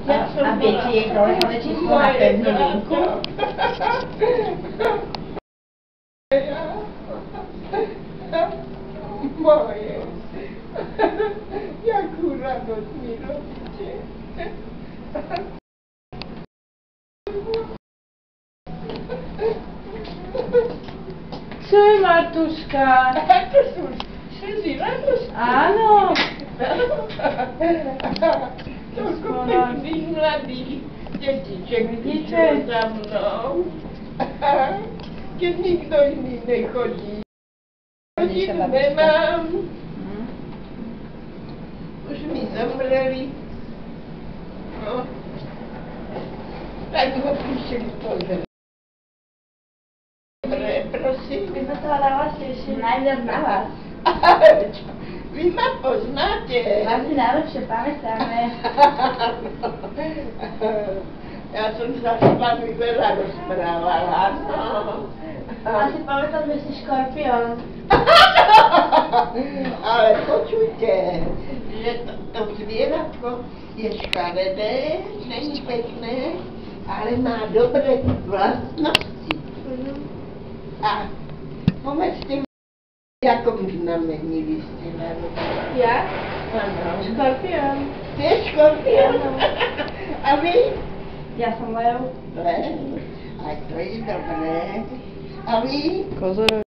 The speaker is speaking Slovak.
A viete jej telefónne číslo na pevnú linku? Moje. Jakú radosť mi robíte. Co je, Martuška? To sú všetci radosti. Áno. Toľko pekných mladých detiček Vidíte? za mnou. Keď nikto iný nechodí. Rodinu nemám. Už mi zomreli. No. Tak ho prišli pozrieť. Dobre, prosím. My sme sa na vás tešili. Najviac na vás. Vy ma poznáte. Vás si najlepšie pamätáme. Ja som sa s vami veľa rozprávala, no. Asi pamätám, že si škorpión. Ale počujte, že to zvieratko je škaredé, není pekné, ale má dobré vlastnosti. A pomedzte mi, v jakom znamení vy ste narodili? Ja? Áno. Škorpión. Ste škorpión? A vy? Ja som Leo. Lev. Aj to je dobré. A vy? Kozorožec.